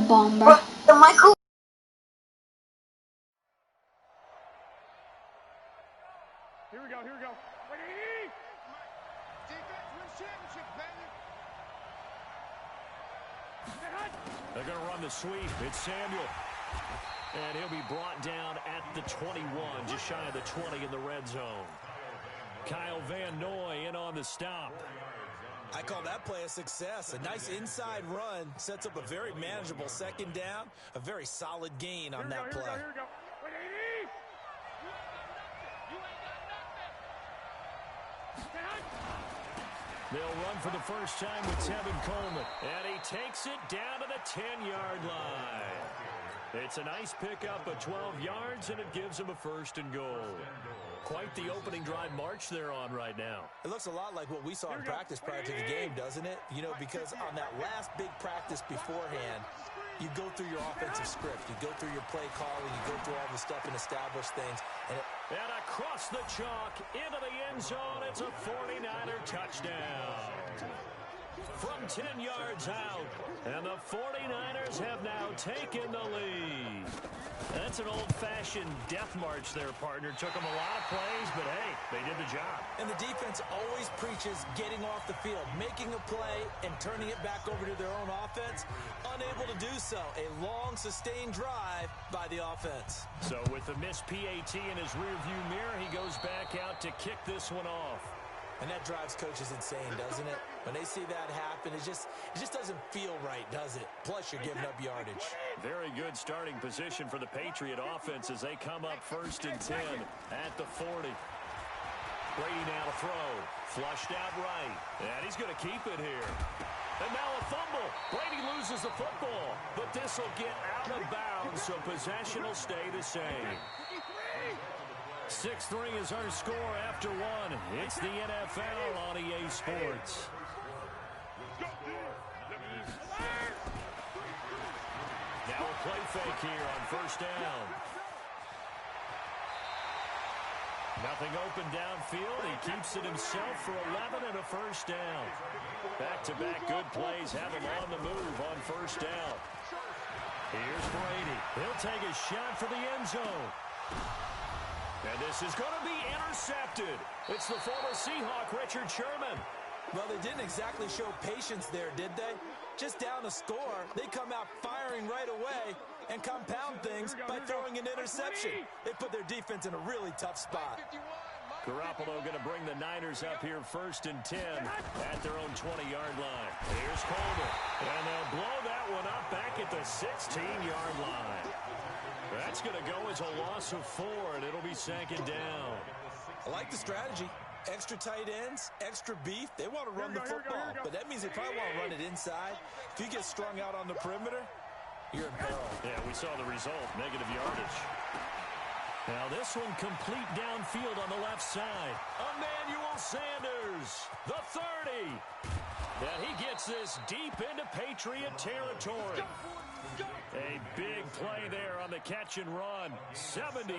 bomber. Michael. Here we go. Defense wins championships, baby. They're going to run the sweep. It's Samuel. And he'll be brought down at the 21, just shy of the 20 in the red zone. Kyle Van Noy in on the stop. I call that play a success. A nice inside run sets up a very manageable second down. A very solid gain on that play. Here we go. They'll run for the first time with Tevin Coleman. And he takes it down to the 10-yard line. It's a nice pickup of 12 yards, and it gives him a first and goal. Quite the opening drive march they're on right now. It looks a lot like what we saw in practice prior to the game, doesn't it? You know, because on that last big practice beforehand, you go through your offensive script. You go through your play calling. You go through all the stuff and establish things. And across the chalk, into the end zone, it's a 49er touchdown. From 10 yards out, and the 49ers have now taken the lead. That's an old-fashioned death march there, partner. Took them a lot of plays, but hey, they did the job. And the defense always preaches getting off the field, making a play, and turning it back over to their own offense. Unable to do so. A long, sustained drive by the offense. So with the missed PAT in his rearview mirror, he goes back out to kick this one off. And that drives coaches insane, doesn't it? When they see that happen, it just doesn't feel right, does it? Plus, you're giving up yardage. Very good starting position for the Patriot offense as they come up 1st and 10 at the 40. Brady now to throw. Flushed out right. And he's going to keep it here. And now a fumble. Brady loses the football. But this will get out of bounds, so possession will stay the same. 6-3 is our score after one. It's the NFL on EA Sports. Now a play fake here on 1st down. Nothing open downfield. He keeps it himself for 11 and a 1st down. Back-to-back good plays have him on the move on 1st down. Here's Brady. He'll take a shot for the end zone. And this is going to be intercepted. It's the former Seahawk, Richard Sherman. Well, they didn't exactly show patience there, did they? Just down a score, they come out firing right away and compound things by throwing an interception. They put their defense in a really tough spot. Garoppolo going to bring the Niners up here 1st and 10 at their own 20-yard line. Here's Coleman. And they'll blow that one up back at the 16-yard line. That's going to go as a loss of 4, and it'll be 2nd down. I like the strategy. Extra tight ends, extra beef. They want to run the football, but that means they probably want to run it inside. If you get strung out on the perimeter, you're in peril. Yeah, we saw the result, negative yardage. Now this one complete downfield on the left side. Emmanuel Sanders, the 30. And he gets this deep into Patriot territory. A big play there on the catch and run. 73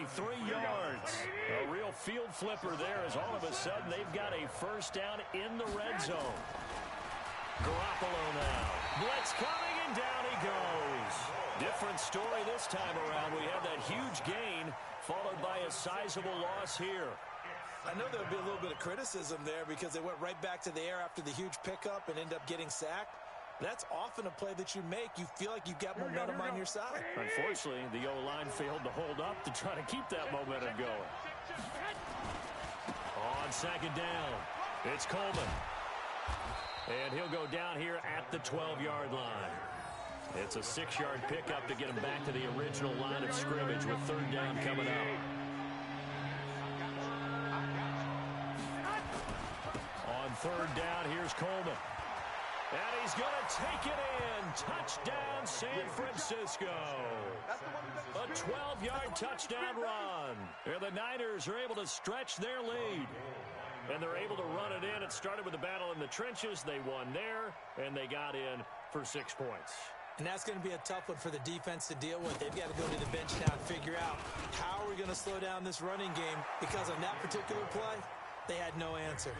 yards. A real field flipper there as all of a sudden they've got a 1st down in the red zone. Garoppolo now. Blitz coming and down he goes. Different story this time around. We have that huge gain followed by a sizable loss here. I know there'll be a little bit of criticism there because they went right back to the air after the huge pickup and end up getting sacked. That's often a play that you make. You feel like you've got momentum on your side. Unfortunately, the O-line failed to hold up to try to keep that momentum going. On 2nd down, it's Coleman. And he'll go down here at the 12-yard line. It's a 6-yard pickup to get him back to the original line of scrimmage with 3rd down coming up. On 3rd down, here's Coleman. And he's going to take it in. Touchdown, San Francisco. A 12-yard touchdown run. And the Niners are able to stretch their lead. And they're able to run it in. It started with a battle in the trenches. They won there, and they got in for 6 points. And that's going to be a tough one for the defense to deal with. They've got to go to the bench now and figure out how are we going to slow down this running game, because on that particular play, they had no answer.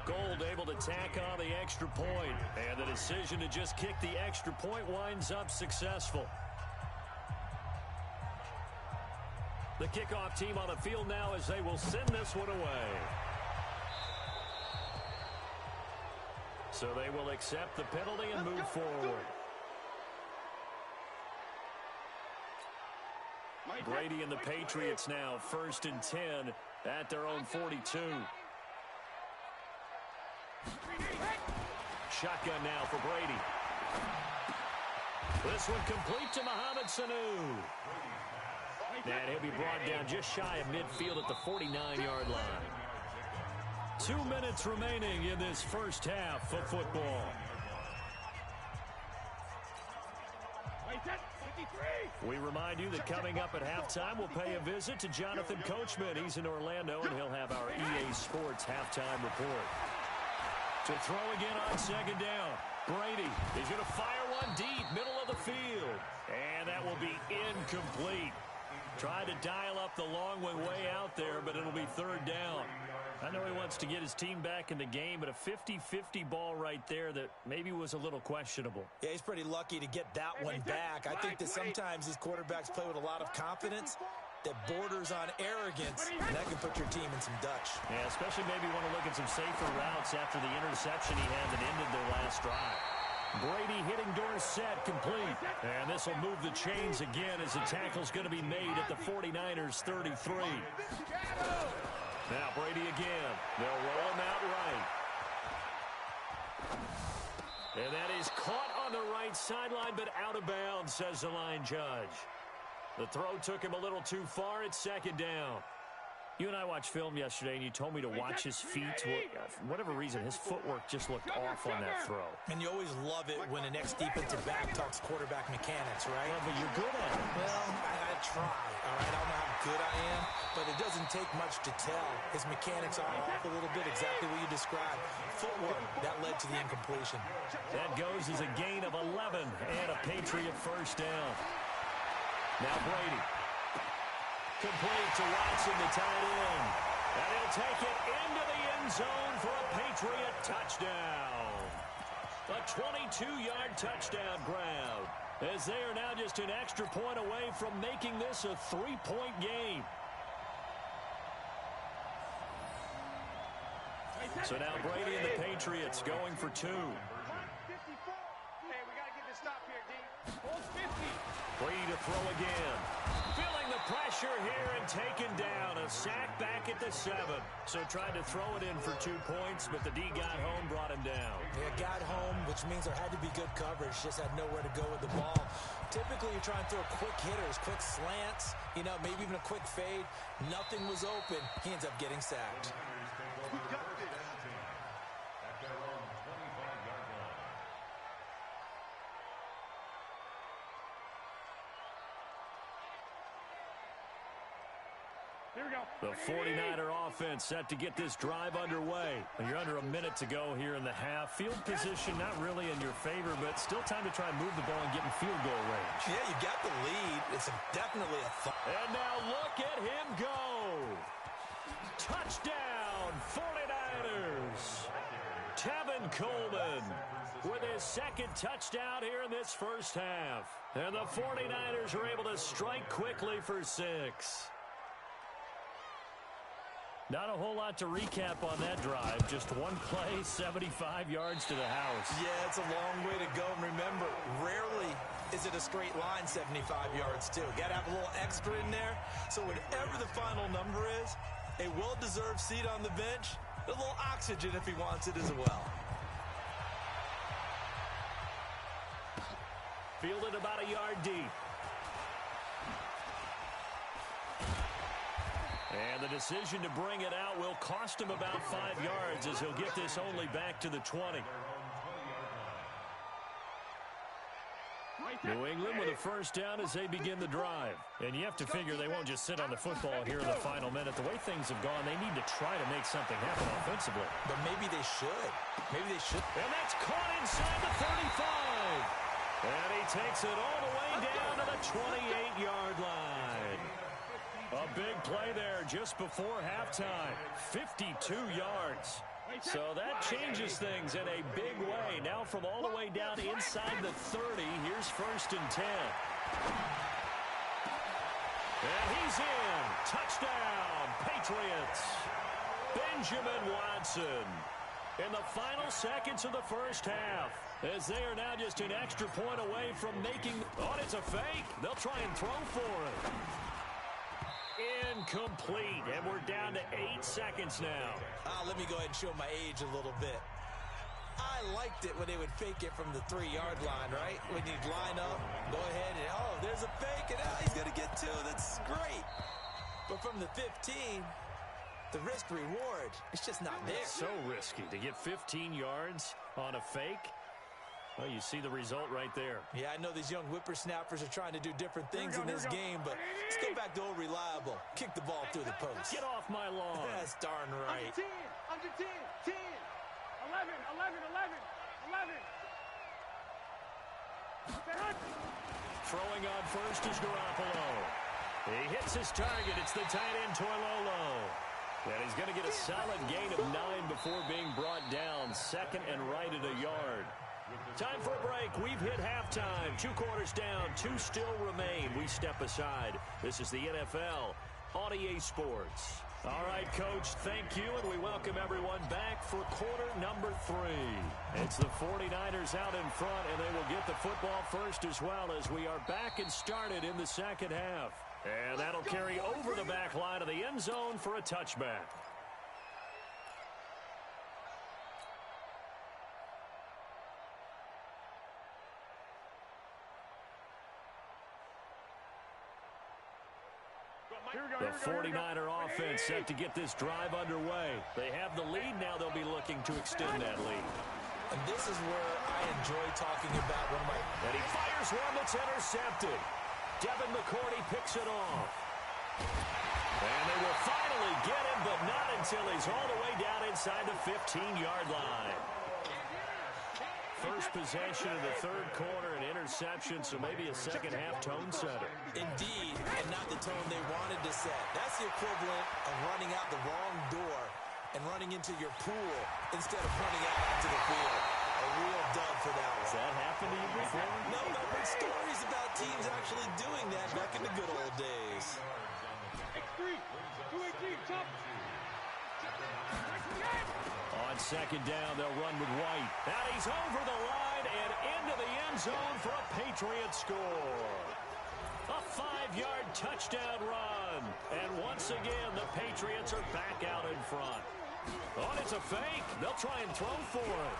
Gold able to tack on the extra point, and the decision to just kick the extra point winds up successful. The kickoff team on the field now as they will send this one away. So they will accept the penalty and move forward. Brady and the Patriots now 1st and 10 at their own 42. Shotgun now for Brady. This one complete to Mohamed Sanu. And he'll be brought down just shy of midfield at the 49-yard line. 2 minutes remaining in this first half of football. We remind you that coming up at halftime, we'll pay a visit to Jonathan Coachman. He's in Orlando, and he'll have our EA Sports halftime report. To throw again on 2nd down. Brady is going to fire one deep, middle of the field. And that will be incomplete. Tried to dial up the long one way out there, but it'll be 3rd down. I know he wants to get his team back in the game, but a 50-50 ball right there that maybe was a little questionable. Yeah, he's pretty lucky to get that one back. I think that sometimes these quarterbacks play with a lot of confidence that borders on arrogance, and that can put your team in some Dutch. Yeah, especially maybe want to look at some safer routes after the interception he had that ended their last drive. Brady hitting Dorsett complete. And this will move the chains again as the tackle's going to be made at the 49ers 33. Now Brady again. They'll roll him out right. And that is caught on the right sideline, but out of bounds, says the line judge. The throw took him a little too far at 2nd down. You and I watched film yesterday, and you told me to watch his feet. For whatever reason, his footwork just looked off on that throw. And you always love it when an ex-defensive back talks quarterback mechanics, right? Yeah, but you're good at it. Well, I try, all right? I don't know how good I am, but it doesn't take much to tell. His mechanics are off a little bit, exactly what you described. Footwork, that led to the incompletion. That goes as a gain of 11 and a Patriot 1st down. Now Brady. Complete to Watson, the tight end. And he'll take it into the end zone for a Patriot touchdown. A 22-yard touchdown grab, as they are now just an extra point away from making this a 3-point game. So now Brady and the Patriots going for 2. Hey, we got to get this stop here, D. Hold 50. Brady to throw again. Feeling the pressure here and taken down. A sack back at the 7. So tried to throw it in for 2 points, but the D got home, brought him down. Yeah, got home, which means there had to be good coverage. Just had nowhere to go with the ball. Typically, you're trying to throw quick hitters, quick slants, maybe even a quick fade. Nothing was open. He ends up getting sacked. Here we go. The 49er offense set to get this drive underway. You're under a minute to go here in the half. Field position not really in your favor, but still time to try and move the ball and get in field goal range. Yeah, you got the lead. It's definitely a thought. And now look at him go. Touchdown, 49ers. Tevin Coleman with his 2nd touchdown here in this first half. And the 49ers are able to strike quickly for 6. Not a whole lot to recap on that drive. Just one play, 75 yards to the house. Yeah, it's a long way to go. And remember, rarely is it a straight line 75 yards, too. Got to have a little extra in there. So whatever the final number is, a well-deserved seat on the bench, a little oxygen if he wants it as well. Fielded about a yard deep. And the decision to bring it out will cost him about 5 yards as he'll get this only back to the 20. New England with a 1st down as they begin the drive. And you have to figure they won't just sit on the football here in the final minute. The way things have gone, they need to try to make something happen offensively. But maybe they should. Maybe they should. And that's caught inside the 35. And he takes it all the way down to the 28-yard line. A big play there just before halftime. 52 yards. So that changes things in a big way. Now from all the way down inside the 30, here's 1st and 10. And he's in. Touchdown, Patriots. Benjamin Watson in the final seconds of the first half, as they are now just an extra point away from making... Oh, it's a fake. They'll try and throw for it. Incomplete, and we're down to 8 seconds now. Let me go ahead and show my age a little bit. I liked it when they would fake it from the 3-yard line, right? When you'd line up, go ahead and, oh, there's a fake, and he's going to get 2. That's great. But from the 15, the risk-reward, it's just not there. So risky to get 15 yards on a fake. Well, you see the result right there. Yeah, I know these young whippersnappers are trying to do different things in this game, but let's go back to old reliable. Kick the ball through the post. Get off my lawn. That's darn right. Under 10, 10, 11, 11. Throwing on first is Garoppolo. He hits his target. It's the tight end, Toilolo. And he's going to get a solid gain of 9 before being brought down. 2nd and right at a yard. Time for a break. We've hit halftime. 2 quarters down. 2 still remain. We step aside. This is the NFL on EA Sports. All right, Coach, thank you, and we welcome everyone back for quarter number 3. It's the 49ers out in front, and they will get the football first as well as we are back and started in the second half. And that'll carry over the back line of the end zone for a touchback. The 49er offense set to get this drive underway. They have the lead. Now they'll be looking to extend that lead. And this is where I enjoy talking about one of my... And he fires one that's intercepted. Devin McCourty picks it off. And they will finally get him, but not until he's all the way down inside the 15-yard line. First possession of the 3rd quarter, an interception, so maybe a second-half tone setter. Indeed, and not the tone they wanted to set. That's the equivalent of running out the wrong door and running into your pool instead of running out onto the field. A real dud for that one. Has that happened to you before? No, but I've heard stories about teams actually doing that back in the good old days. X3, 218, chop. On 2nd down, they'll run with White. And he's over the line and into the end zone for a Patriot score. A 5-yard touchdown run. And once again, the Patriots are back out in front. Oh, it's a fake. They'll try and throw for it.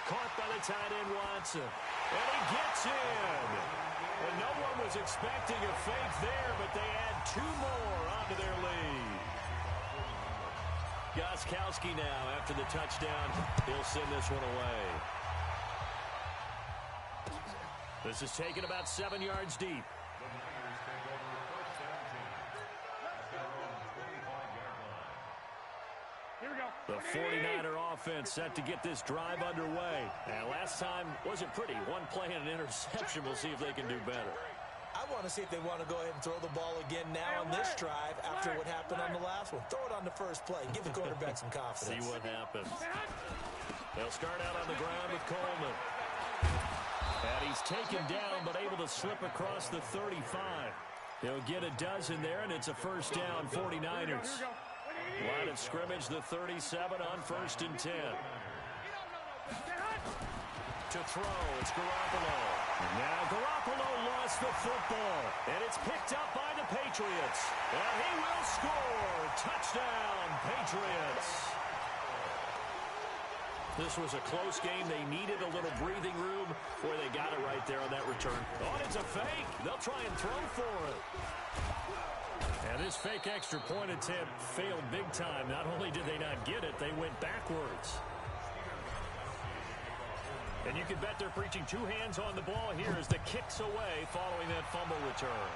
Caught by the tight end, Watson. And he gets in. And no one was expecting a fake there, but they add 2 more onto their lead. Gostkowski now, after the touchdown, he'll send this one away. This is taken about 7 yards deep. Here we go. The 49er offense set to get this drive underway. And last time wasn't pretty. 1 play and an interception. We'll see if they can do better. I want to see if they want to go ahead and throw the ball again now on this drive after what happened on the last one. Throw it on the first play. Give the quarterback some confidence. See what happens. They'll start out on the ground with Coleman. And he's taken down but able to slip across the 35. He'll get a dozen there, and it's a first down, 49ers. Line of scrimmage, the 37 on 1st and 10. To throw, it's Garoppolo. Now Garoppolo lost the football, and it's picked up by the Patriots. And he will score. Touchdown, Patriots. This was a close game. They needed a little breathing room where they got it right there on that return. Oh, it's a fake. They'll try and throw for it. And this fake extra point attempt failed big time. Not only did they not get it, they went backwards. And you can bet they're preaching 2 hands on the ball here as the kick's away following that fumble return.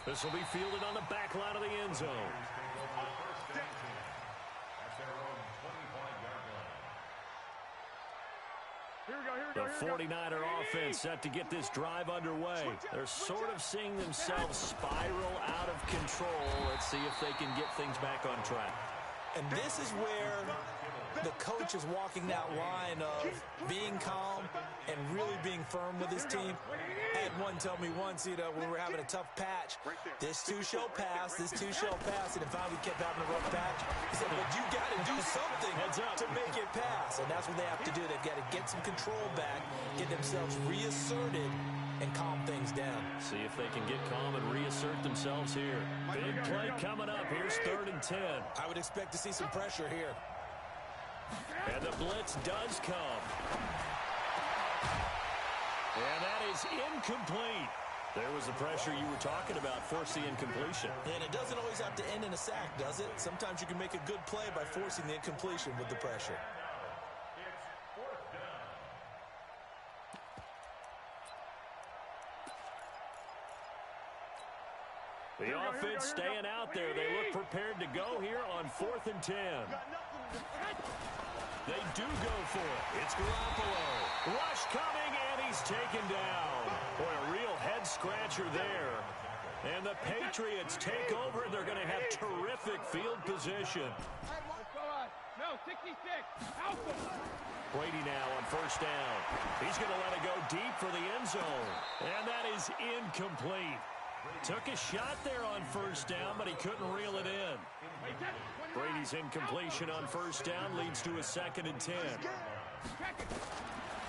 This will be fielded on the back line of the end zone. The 49er offense set to get this drive underway. They're sort of seeing themselves spiral out of control. Let's see if they can get things back on track. And this is where the coach is walking that line of being calm and really being firm with his team. I had one tell me once, you know, when we were having a tough patch, this too shall pass, this too shall pass. And if we kept having a rough patch, he said, but you got to do something to make it pass. And that's what they have to do. They've got to get some control back, get themselves reasserted, and calm things down. See if they can get calm and reassert themselves here. Big play coming up. Here's 3rd and 10. I would expect to see some pressure here. And the blitz does come. And that is incomplete. There was the pressure you were talking about, force the incompletion. And it doesn't always have to end in a sack, does it? Sometimes you can make a good play by forcing the incompletion with the pressure. The offense staying out there. They look prepared to go here on 4th and 10. They do go for it. It's Garoppolo. Rush coming, and he's taken down. Boy, a real head-scratcher there. And the Patriots take over. They're going to have terrific field position. No, 66. Alpha. Brady now on 1st down. He's going to let it go deep for the end zone. And that is incomplete. Took a shot there on 1st down, but he couldn't reel it in. Brady's incompletion on 1st down leads to a 2nd and 10.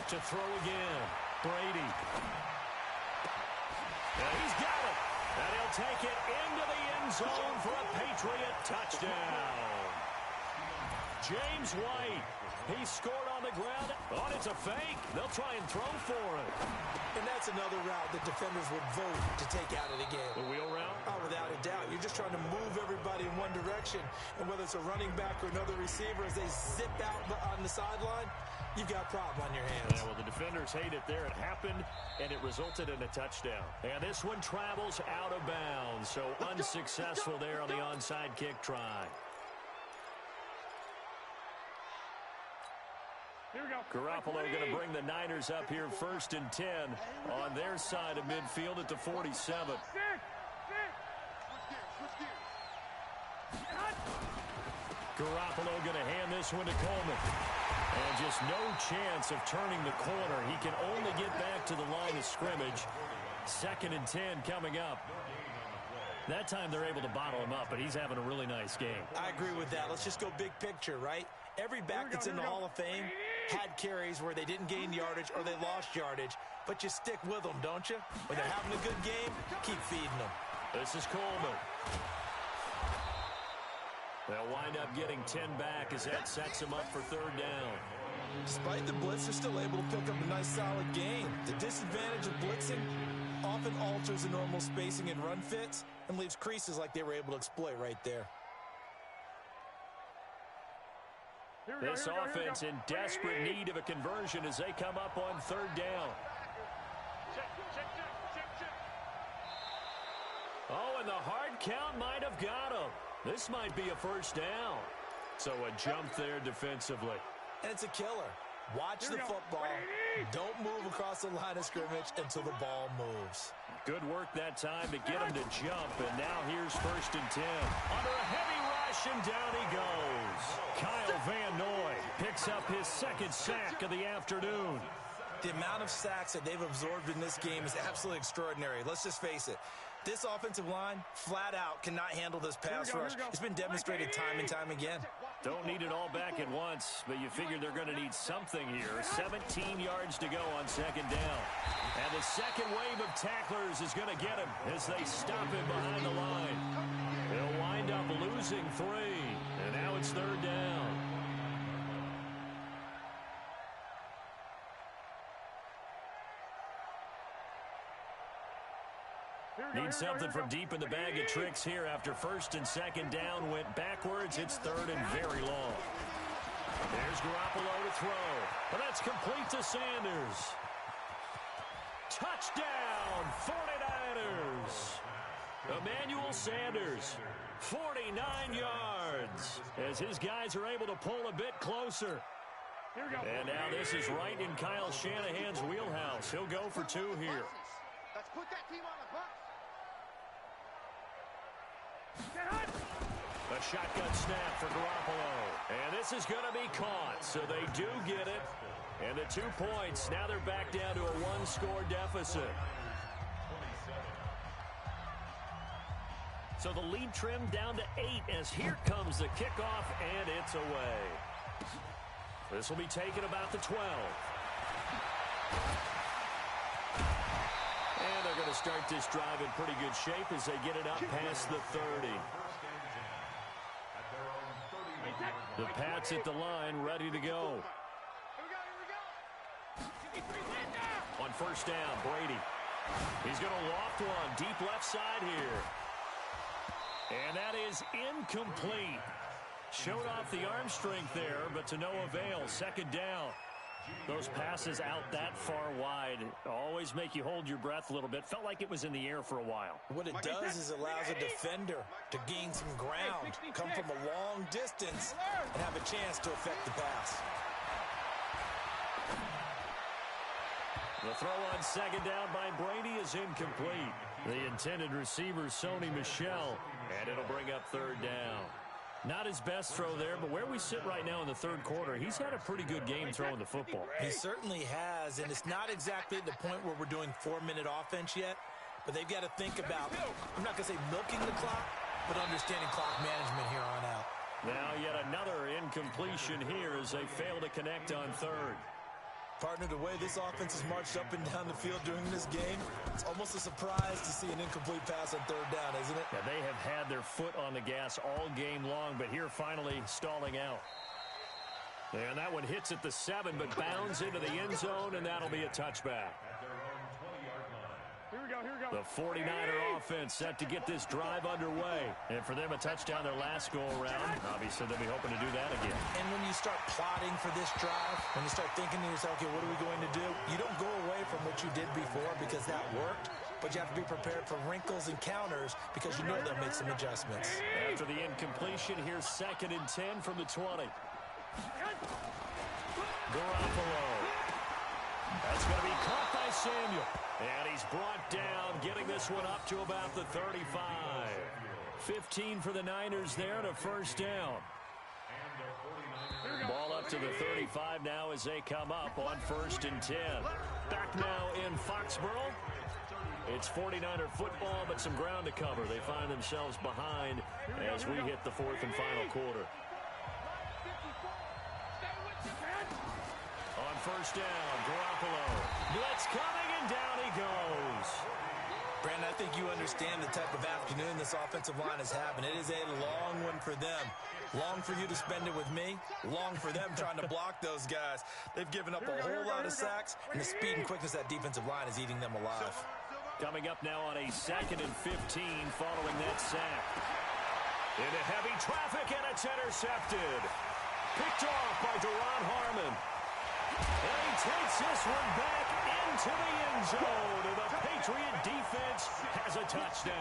To throw again. Brady. And he's got it. And he'll take it into the end zone for a Patriot touchdown. James White. He scored on the ground. Oh, it's a fake. They'll try and throw for it. And that's another route that defenders would vote to take out of the game. The wheel route? Oh, without a doubt. You're just trying to move everybody in one direction. And whether it's a running back or another receiver, as they zip out on the sideline, you've got a problem on your hands. Yeah, well, the defenders hate it there. It happened, and it resulted in a touchdown. And this one travels out of bounds, so unsuccessful there on the onside kick try. Here we go. Garoppolo going to bring the Niners up here 1st and 10 on their side of midfield at the 47. Garoppolo going to hand this one to Coleman. And just no chance of turning the corner. He can only get back to the line of scrimmage. 2nd and 10 coming up. That time they're able to bottle him up, but he's having a really nice game. I agree with that. Let's just go big picture, right? Every back that's in the Hall of Fame had carries where they didn't gain yardage or they lost yardage, but you stick with them, don't you? When they're having a good game, keep feeding them. This is Coleman. They'll wind up getting 10 back as that sets them up for 3rd down. Despite the blitz, they're still able to pick up a nice, solid gain. The disadvantage of blitzing often alters the normal spacing and run fits and leaves creases like they were able to exploit right there. This offense in desperate need of a conversion as they come up on 3rd down. Oh, and the hard count might have got him. This might be a 1st down. So a jump there defensively. And it's a killer. Watch the football. Don't move across the line of scrimmage until the ball moves. Good work that time to get him to jump. And now here's 1st and 10. Under a heavy rush, and down he goes. Kyle Van Noy picks up his 2nd sack of the afternoon. The amount of sacks that they've absorbed in this game is absolutely extraordinary. Let's just face it. This offensive line, flat out, cannot handle this pass rush. It's been demonstrated time and time again. Don't need it all back at once, but you figure they're going to need something here. 17 yards to go on 2nd down. And the second wave of tacklers is going to get him as they stop him behind the line. They'll wind up losing 3, and now it's 3rd down. Need something from deep in the bag of tricks here after 1st and 2nd down went backwards. It's 3rd and very long. There's Garoppolo to throw. But that's complete to Sanders. Touchdown, 49ers. Emmanuel Sanders, 49 yards. As his guys are able to pull a bit closer. And now this is right in Kyle Shanahan's wheelhouse. He'll go for 2 here. Let's put that team on the bus. A shotgun snap for Garoppolo. And this is going to be caught, so they do get it. And the 2 points, now they're back down to a one-score deficit. So the lead trimmed down to 8 as here comes the kickoff, and it's away. This will be taken about the 12. And they're going to start this drive in pretty good shape as they get it up past the 30. The Pats at the line, ready to go. On first down, Brady. He's going to loft one deep left side here. And that is incomplete. Showed off the arm strength there, but to no avail. Second down. Those passes out that far wide always make you hold your breath a little bit. Felt like it was in the air for a while. What it does is allows a defender to gain some ground, come from a long distance, and have a chance to affect the pass. The throw on second down by Brady is incomplete. The intended receiver, Sony Michel, and it'll bring up third down. Not his best throw there, but where we sit right now in the third quarter, he's had a pretty good game throwing the football. He certainly has, and it's not exactly at the point where we're doing 4-minute offense yet, but they've got to think about, I'm not going to say milking the clock, but understanding clock management here on out. Now yet another incompletion here as they fail to connect on third. Partner, the way this offense has marched up and down the field during this game, it's almost a surprise to see an incomplete pass on third down, isn't it? Yeah, they have had their foot on the gas all game long, but here finally stalling out. And that one hits at the 7, but bounds into the end zone, and that'll be a touchback. Here we go, here we go. The 49er offense set to get this drive underway. And for them, a touchdown their last go-around. Obviously, they'll be hoping to do that again. And when you start plotting for this drive, when you start thinking to yourself, okay, what are we going to do? You don't go away from what you did before because that worked, but you have to be prepared for wrinkles and counters because you know they'll make some adjustments. After the incompletion, here's 2nd and 10 from the 20. Garoppolo. That's going to be caught by Samuel. And he's brought down, getting this one up to about the 35. 15 for the Niners there to first down. Ball up to the 35 now as they come up on 1st and 10. Back now in Foxborough. It's 49er football, but some ground to cover. They find themselves behind as we hit the 4th and final quarter. On first down, Garoppolo. Blitz coming, and down he goes. Brandon, I think you understand the type of afternoon this offensive line is having. It is a long one for them. Long for you to spend it with me. Long for them trying to block those guys. They've given up a whole lot of sacks, and the speed and quickness of that defensive line is eating them alive. Coming up now on a 2nd and 15 following that sack. Into heavy traffic, and it's intercepted. Picked off by Deron Harmon. And he takes this one back into the end zone, and the Patriot defense has a touchdown.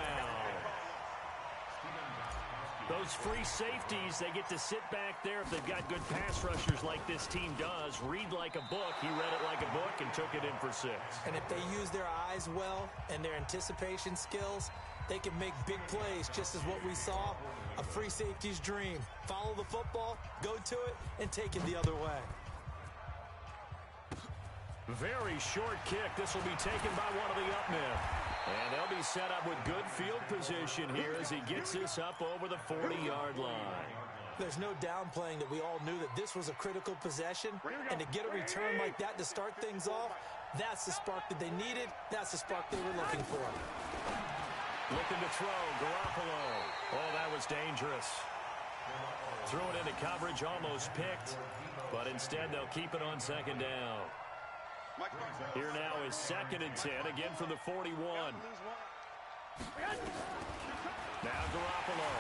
Those free safeties, they get to sit back there if they've got good pass rushers like this team does. Read like a book. He read it like a book and took it in for 6. And if they use their eyes well and their anticipation skills, they can make big plays, just as what we saw, a free safety's dream. Follow the football, go to it, and take it the other way. Very short kick. This will be taken by one of the up men. And they'll be set up with good field position here as he gets this up over the 40-yard line. There's no downplaying that we all knew that this was a critical possession. And to get a return like that to start things off, that's the spark that they needed. That's the spark they were looking for. Looking to throw, Garoppolo. Oh, that was dangerous. Threw it into coverage, almost picked. But instead, they'll keep it on 2nd down. Here now is 2nd and 10, again from the 41. Now Garoppolo.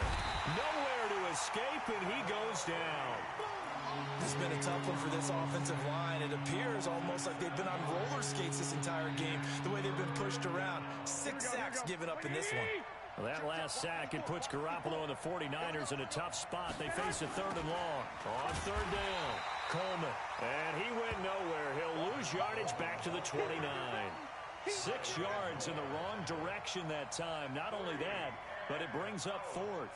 Nowhere to escape, and he goes down. This has been a tough one for this offensive line. It appears almost like they've been on roller skates this entire game, the way they've been pushed around. 6 sacks given up in this one. Well, that last sack, it puts Garoppolo and the 49ers in a tough spot. They face a 3rd and long. On 3rd down, Coleman. And he went nowhere. He'll lose yardage back to the 29. 6 yards in the wrong direction that time. Not only that, but it brings up 4th.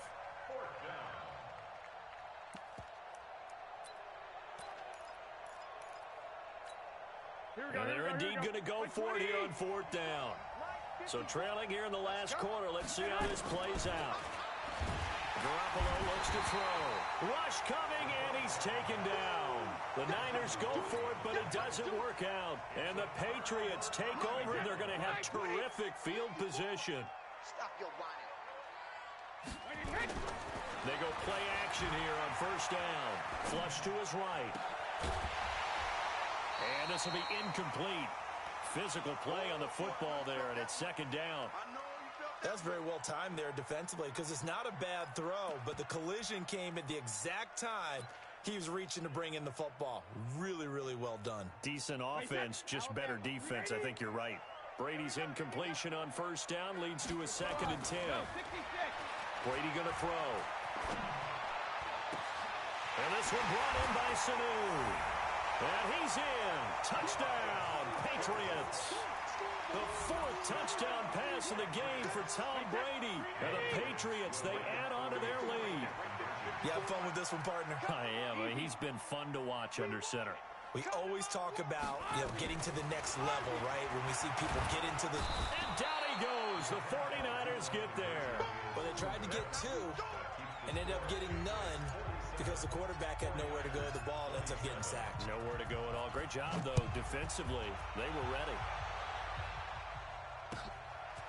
And they're indeed going to go for it here on fourth down. So trailing here in the last quarter. Let's see how this plays out. Garoppolo looks to throw. Rush coming, and he's taken down. The Niners go for it, but it doesn't work out. And the Patriots take over. They're going to have terrific field position. Stop your whining. They go play action here on first down. Flush to his right. And this will be incomplete. Physical play on the football there, and it's second down. That's very well timed there defensively because it's not a bad throw, but the collision came at the exact time he was reaching to bring in the football. Really, really well done. Decent offense, just better defense. I think you're right. Brady's incompletion on first down leads to a 2nd and 10. Brady going to throw. And this one brought in by Sanu. And he's in. Touchdown, Patriots. The 4th touchdown pass of the game for Tom Brady. And the Patriots, they add on to their lead. You have fun with this one, partner? I am. He's been fun to watch under center. We always talk about, getting to the next level, right? When we see people get into the... And down he goes. The 49ers get there. Well, they tried to get 2 and ended up getting none because the quarterback had nowhere to go with the ball and ends up getting sacked. Nowhere to go at all. Great job, though, defensively. They were ready.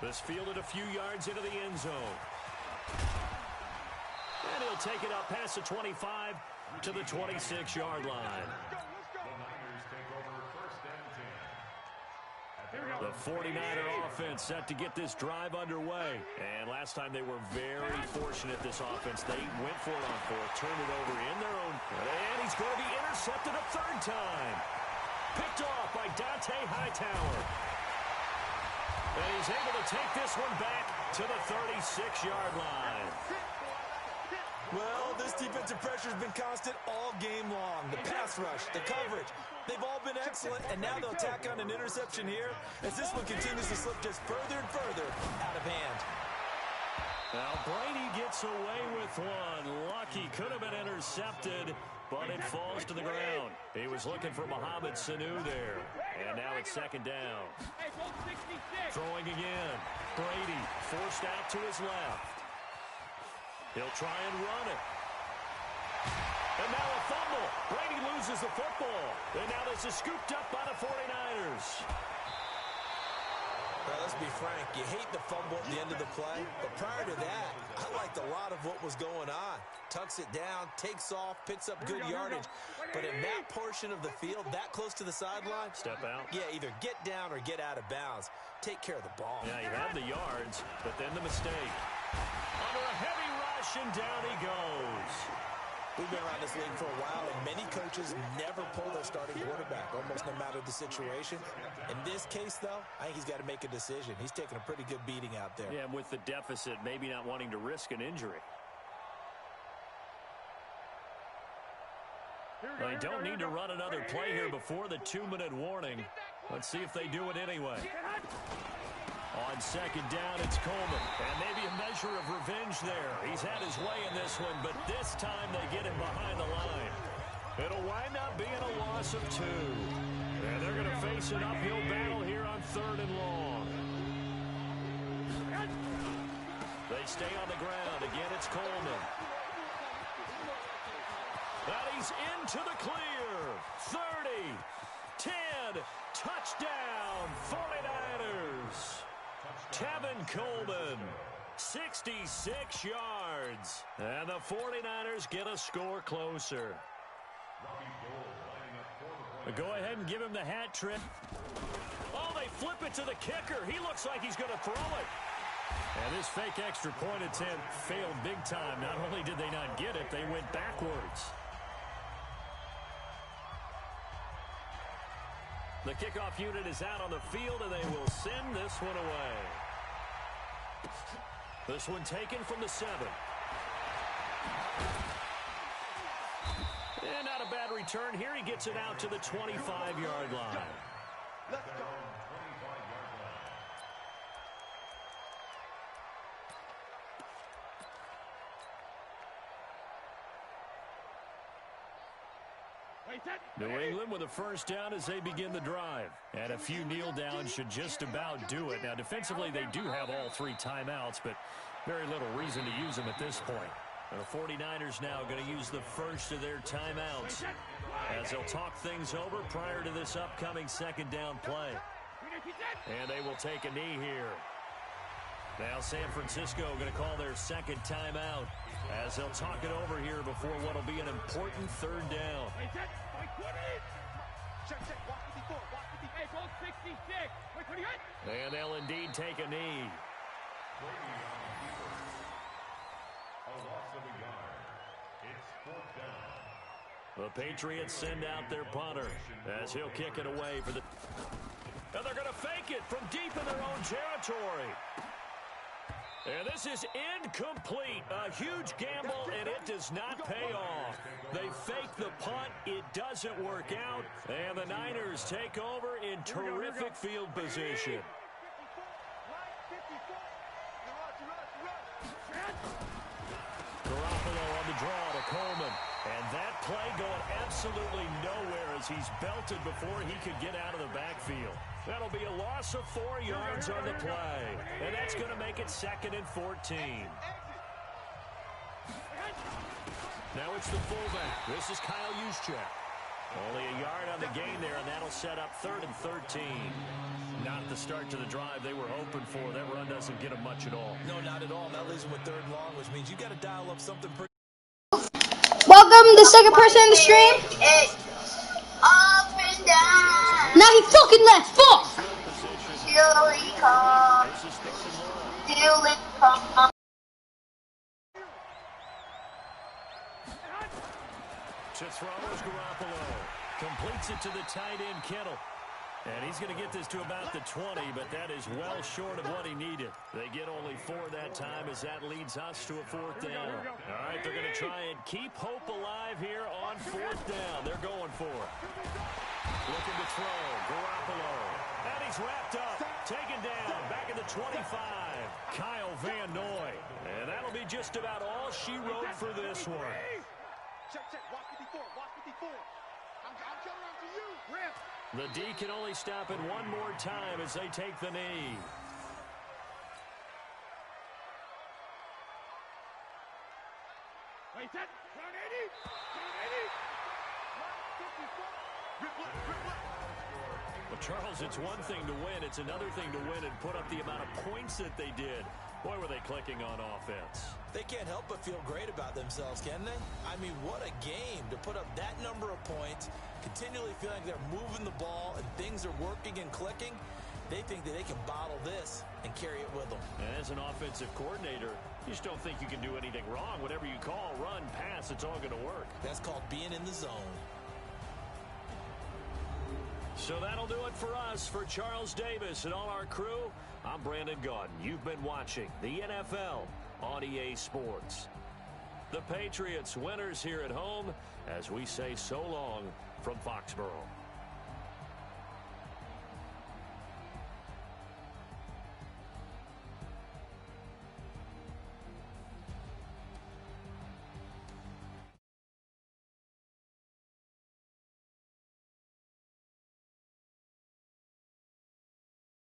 This fielded a few yards into the end zone. And he'll take it up past the 25 to the 26-yard line. The 49er offense set to get this drive underway. And last time they were very fortunate, this offense. They went for it on 4th, turned it over in their own. And he's going to be intercepted a 3rd time. Picked off by Dante Hightower. And he's able to take this one back to the 36-yard line. Well, this defensive pressure has been constant all game long. The pass rush, the coverage, they've all been excellent, and now they'll tack on an interception here as this one continues to slip just further and further out of hand. Now Brady gets away with one. Lucky, could have been intercepted, but it falls to the ground. He was looking for Mohamed Sanu there, and now it's 2nd down. Throwing again. Brady forced out to his left. He'll try and run it. And now a fumble. Brady loses the football. And now this is scooped up by the 49ers. Well, let's be frank. You hate the fumble at the end of the play. But prior to that, I liked a lot of what was going on. Tucks it down, takes off, picks up good yardage. But in that portion of the field, that close to the sideline. Step out. Yeah, either get down or get out of bounds. Take care of the ball. Yeah, he had the yards, but then the mistake. Under a heavy rush, and down he goes. We've been around this league for a while, and many coaches never pull their starting quarterback, almost no matter the situation. In this case, though, I think he's got to make a decision. He's taking a pretty good beating out there. Yeah, and with the deficit, maybe not wanting to risk an injury. They don't need to run another play here before the 2-minute warning. Let's see if they do it anyway. On 2nd down, it's Coleman. And maybe a measure of revenge there. He's had his way in this one, but this time they get him behind the line. It'll wind up being a loss of 2. And they're going to face an uphill battle here on 3rd and long. They stay on the ground. Again, it's Coleman. And he's into the clear. 30, 10, touchdown, 49ers. Tevin Coleman, 66 yards. And the 49ers get a score closer. Go ahead and give him the hat trick. Oh, they flip it to the kicker. He looks like he's going to throw it. And this fake extra point attempt failed big time. Not only did they not get it, they went backwards. The kickoff unit is out on the field, and they will send this one away. This one taken from the 7. And not a bad return here. He gets it out to the 25-yard line. Let's go. New England with a first down as they begin the drive. And a few kneel downs should just about do it. Now, defensively, they do have all 3 timeouts, but very little reason to use them at this point. And the 49ers now going to use the first of their timeouts as they'll talk things over prior to this upcoming second down play. And they will take a knee here. Now San Francisco going to call their second timeout as they'll talk it over here before what will be an important third down. And they'll indeed take a knee. The Patriots send out their punter as he'll kick it away for the... And they're going to fake it from deep in their own territory. And this is incomplete. A huge gamble, and it does not pay off. They fake the punt. It doesn't work out. And the Niners take over in terrific field position. Garoppolo on the draw to Coleman. And that play going absolutely nowhere as he's belted before he could get out of the backfield. That'll be a loss of 4 yards on the play. And that's going to make it 2nd and 14. Now it's the fullback. This is Kyle Juszczyk. Only a yard on the gain there, and that'll set up 3rd and 13. Not the start to the drive they were hoping for. That run doesn't get them much at all. No, not at all. That leaves them with 3rd and long, which means you got to dial up something pretty. Welcome, the second person in the stream. Up and down. Now he fucking left. Fuck. Till he comes. Till it comes. To throw is Garoppolo. Completes it to the tight end, Kittle. And he's going to get this to about the 20, but that is well short of what he needed. They get only 4 that time as that leads us to a 4th down. All right, they're going to try and keep hope alive here on 4th down. They're going for it. Looking to throw, Garoppolo. And he's wrapped up, taken down, back at the 25. Kyle Van Noy. And that'll be just about all she wrote for this one. Check, watch 54, watch 54. I'm coming after you. Rip. The D can only stop it one more time as they take the knee. Wait, set. Round 80. Well, Charles, it's one thing to win. It's another thing to win and put up the amount of points that they did. Boy, were they clicking on offense. They can't help but feel great about themselves, can they? I mean, what a game to put up that number of points, continually feeling like they're moving the ball and things are working and clicking. They think that they can bottle this and carry it with them. And as an offensive coordinator, you just don't think you can do anything wrong. Whatever you call, run, pass, it's all going to work. That's called being in the zone. So that'll do it for us. For Charles Davis and all our crew, I'm Brandon Gaudin. You've been watching the NFL on EA Sports. The Patriots winners here at home as we say so long from Foxborough.